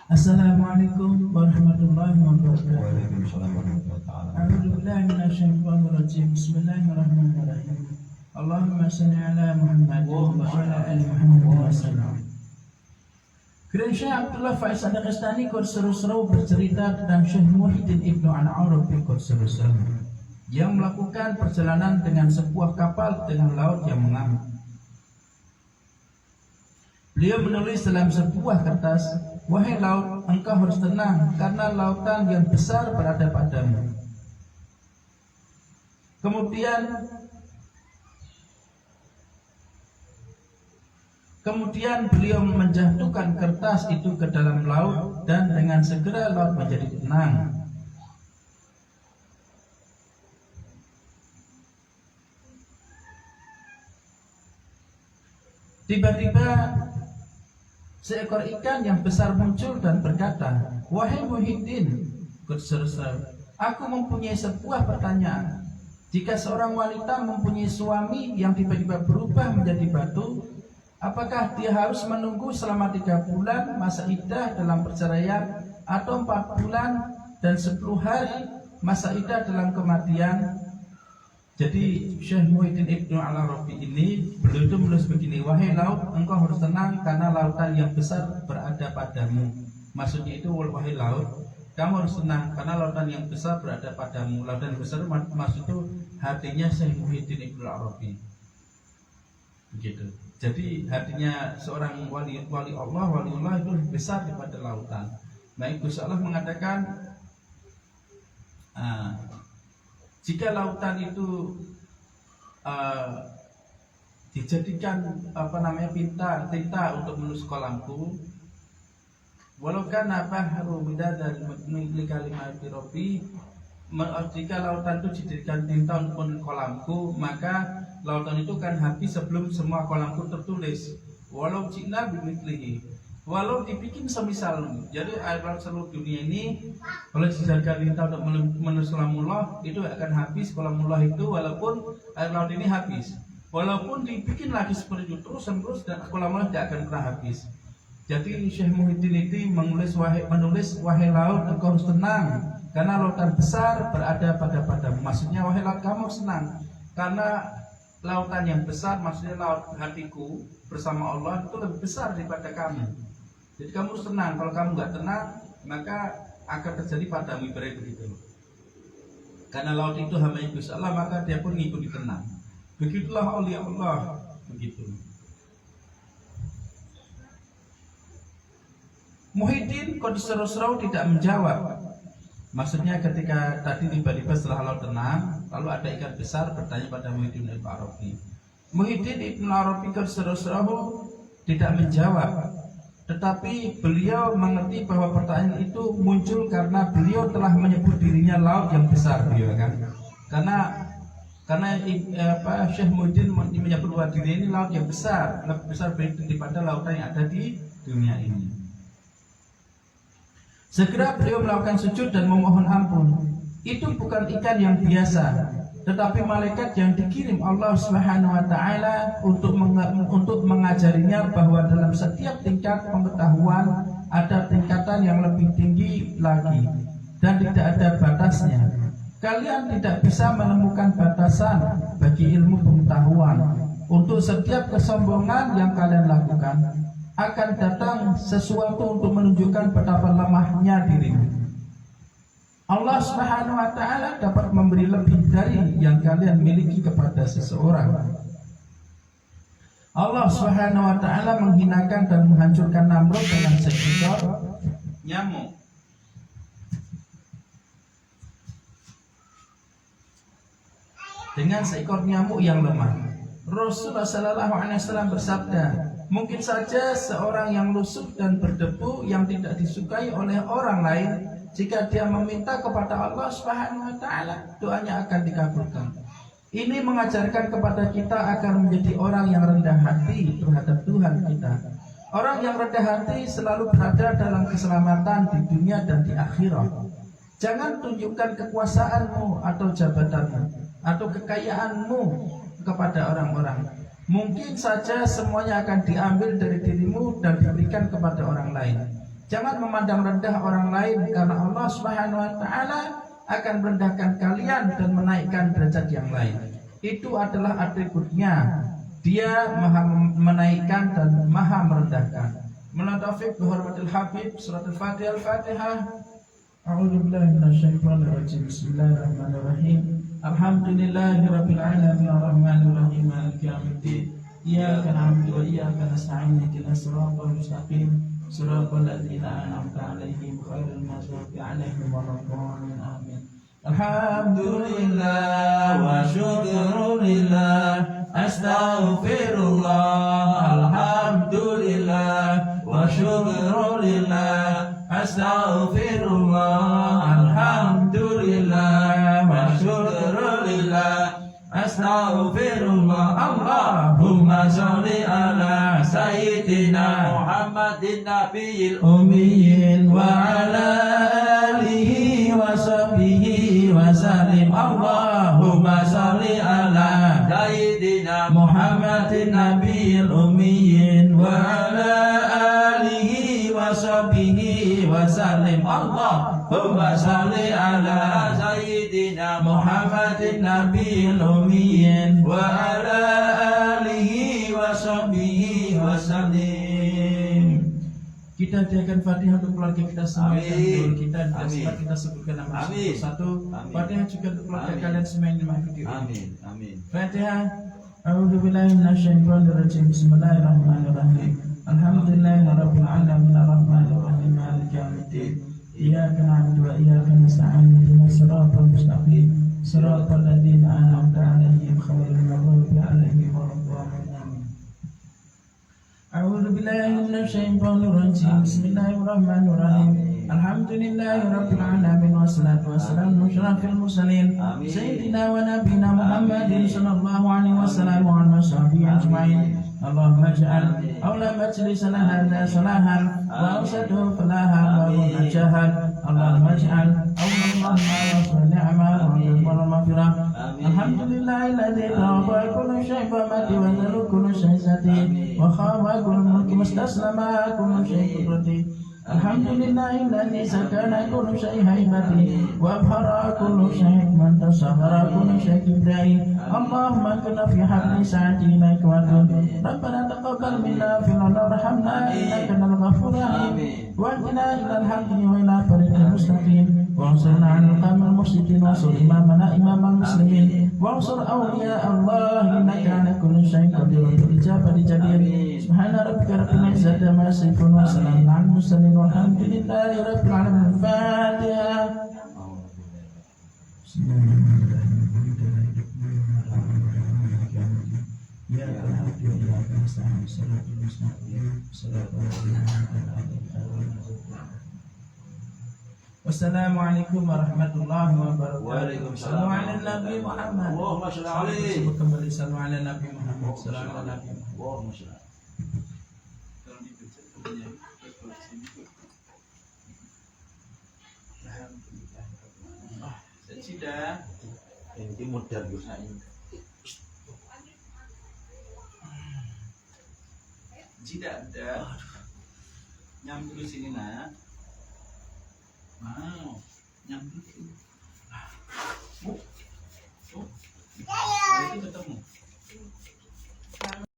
Assalamualaikum warahmatullahi wabarakatuh. Waalaikumsalam warahmatullahi taala. A'udzubillahi minasyaitonir rajim. Bismillahirrahmanirrahim. Allahumma shalli ala Muhammad wa ala ali Muhammad wa sallam. Kemudian Syekh Abdullah Faiz Ad-Daqistani seru-seru bercerita tentang Syekh Muhyiddin Ibnu Al-Arabi seru-seru yang melakukan perjalanan dengan sebuah kapal dengan laut yang mengamuk. Beliau menulis dalam sebuah kertas, "Wahai laut, engkau harus tenang karena lautan yang besar berada padamu." Kemudian beliau menjatuhkan kertas itu ke dalam laut dan dengan segera laut menjadi tenang. Tiba-tiba seekor ikan yang besar muncul dan berkata, "Wahai Muhyiddin, aku mempunyai sebuah pertanyaan. Jika seorang wanita mempunyai suami yang tiba-tiba berubah menjadi batu, apakah dia harus menunggu selama 3 bulan masa iddah dalam perceraian atau 4 bulan dan 10 hari masa iddah dalam kematian?" Jadi Syekh Muhyiddin Ibnu Al-Arabi ini beliau itu menulis begini, "Wahai laut, engkau harus tenang karena lautan yang besar berada padamu." Maksudnya itu, wahai laut, kamu harus tenang karena lautan yang besar berada padamu. Lautan yang besar maksud itu hatinya Syekh Muhyiddin Ibnu Al-Arabi. Begitu. Jadi hatinya seorang wali Allah, waliullah itu lebih besar daripada lautan. Baik, Gusti Allah mengatakan, jika lautan itu dijadikan tinta untuk menusuk kolamku, walau kana bahru midadan li kalimati rabbi, jika lautan itu dijadikan tinta untuk menusuk kolamku, maka lautan itu kan habis sebelum semua kolamku tertulis. Walau cina bimithlihi, walau dibikin semisal. Jadi air laut seluruh dunia ini kalau dijadikan tinta untuk menusuk kolamullah, itu akan habis kolamullah itu, walaupun air laut ini habis. Walaupun dibikin lagi seperti itu terus dan kolamullah tidak akan pernah habis. Jadi Syekh Muhyiddin itu menulis, wahai laut, engkau harus tenang karena lautan besar berada padamu. Maksudnya, wahai laut, kamu harus tenang karena lautan yang besar, maksudnya laut hatiku bersama Allah itu lebih besar daripada kamu. Jadi kamu harus tenang. Kalau kamu nggak tenang, maka akan terjadi padamu ibarat begitu. Karena laut itu hamba-Nya Gusti Allah, maka dia pun ngikuti tenang. Begitulah aulia Allah, begitu. Muhyiddin seru-seru tidak menjawab. Maksudnya ketika tadi tiba-tiba setelah laut tenang, lalu ada ikan besar bertanya pada Muhyiddin Ibnu Arabi. Muhyiddin Ibnu Arabi seru-seru tidak menjawab. Tetapi beliau mengerti bahwa pertanyaan itu muncul karena beliau telah menyebut dirinya laut yang besar, beliau kan. Karena Syekh Muhyiddin menyebut bahwa diri ini laut yang besar, lebih besar daripada lautan yang ada di dunia ini. Segera beliau melakukan sujud dan memohon ampun. Itu bukan ikan yang biasa, tetapi malaikat yang dikirim Allah Subhanahu wa taala untuk mengajarinya bahwa dalam setiap tingkat pengetahuan ada tingkatan yang lebih tinggi lagi dan tidak ada batasnya. Kalian tidak bisa menemukan batasan bagi ilmu pengetahuan. Untuk setiap kesombongan yang kalian lakukan akan datang sesuatu untuk menunjukkan betapa lemahnya dirimu. Allah Subhanahu wa taala dapat memberi lebih dari yang kalian miliki kepada seseorang. Allah Subhanahu wa taala menghinakan dan menghancurkan Namrud dengan seekor nyamuk. Dengan seekor nyamuk yang lemah. Rasulullah sallallahu alaihi wasallam bersabda, "Mungkin saja seorang yang lusuh dan berdebu yang tidak disukai oleh orang lain, jika dia meminta kepada Allah Subhanahu wa taala, doanya akan dikabulkan." Ini mengajarkan kepada kita agar menjadi orang yang rendah hati terhadap Tuhan kita. Orang yang rendah hati selalu berada dalam keselamatan di dunia dan di akhirat. Jangan tunjukkan kekuasaanmu atau jabatanmu atau kekayaanmu kepada orang-orang. Mungkin saja semuanya akan diambil dari dirimu dan diberikan kepada orang lain. Jangan memandang rendah orang lain, karena Allah Subhanahu wa taala akan merendahkan kalian dan menaikkan derajat yang lain. Itu adalah atributnya. Dia maha menaikkan dan maha merendahkan. Melalui taufik bihormatil Habib, surat Al-Fatihah. Al-Fatihah. A'udzu billahi minasyaitonir rajim. Bismillahirrahmanirrahim. Alhamdulillahirabbil alamin arrahmanir rahim maliki yaumiddin. Iyyaka na'budu wa iyyaka nasta'in ihdinas siratal mustaqim. Siratal ladzina an'amta 'alaihim ghairil maghdubi 'alaihim waladdallin. Amin. Alhamdulillah wa syukrulillah, astaghfirullah. Alhamdulillah wa syukrulillah, astaghfirullah. Alhamdulillah wa syukrulillah, astaghfirullah. Allahumma sholli ala sayyidina Muhammadin nabiyil ummiyin wa ala alihi wa sahbihi wa sallim. Allahumma sholli ala sayyidina Muhammadin nabiyil ummiyin wa ala alihi wa sahbihi wa sallim. Allahumma sholli ala sayyidina Muhammadin nabiyil ummiyin wa ala alihi wa sahbihi wa sallim. Kita hadiahkan Fatihah untuk keluarga kita semua yang dulu kita dan sempat kita sebutkan nama satu. Fatihah juga untuk keluarga kalian semua yang dimana video ini. Amin. Amin. Fatihah. A'udzu billahi minasyaitonir rajim. Bismillahirrahmanirrahim. Alhamdulillahirabbil alamin arrahmanir rahim maliki yaumiddin. Iyyaka na'budu wa iyyaka nasta'in ihdinas siratal mustaqim. Siratal ladzina an'amta 'alaihim ghairil maghdubi 'alaihim waladdallin. A'udzu billahi minasyaitonir rajim. Bismillahirrahmanirrahim. Alhamdulillahirabbil alamin wassalatu wassalamu ala asyrafil mursalin sayyidina wa nabiyina Muhammadin sallallahu alaihi wasallam wa ala sahbihi ajma'in. Allahumma ij'al awla majlisana hadha salahan wa awsatuhu falahan wa najahan. Allahumma ij'al awla wa ni'ma wa maghfirah. Alhamdulillahilladzi tawaffa kullu shay'in wa mati wa zalu kullu shay'in sati wa khama kullu mulki mustaslama kullu shay'in qudrati. Alhamdulillahilladzi sakana kullu shay'in haibati wa abhara kullu shay'in man tasahara kullu shay'in kibrai. Allahumma kunna fi habli sa'atina ikwatun. Rabbana taqabbal minna fil warhamna innaka antal ghafurur rahim. Wa ahdina ilal haqqi wa ila tariqil mustaqim. Wa ansurna 'alal qawmil mufsidin wa ansur imamana imamal muslimin. Wa ansur awliya Allah innaka 'ala kulli shay'in qadir. Bil ijabati jadir. Subhana rabbika rabbil izzati amma yasifun wa salamun 'alal mursalin walhamdulillahi rabbil alamin. Fatihah. Wassalamualaikum warahmatullahi wabarakatuh. Waalaikumsalam. Sallu ala Nabi Muhammad. Allahumma shalli alaihi. Sebut kembali sallu ala Nabi Muhammad. Sallu ala Nabi Muhammad. Allahumma shalli. Tolong dibaca dulunya. Alhamdulillah. Sudah. Ini modal Gus Ain. Tidak ada. Nyam dulu sini nak. Mau nyam dulu. Oh, itu ketemu.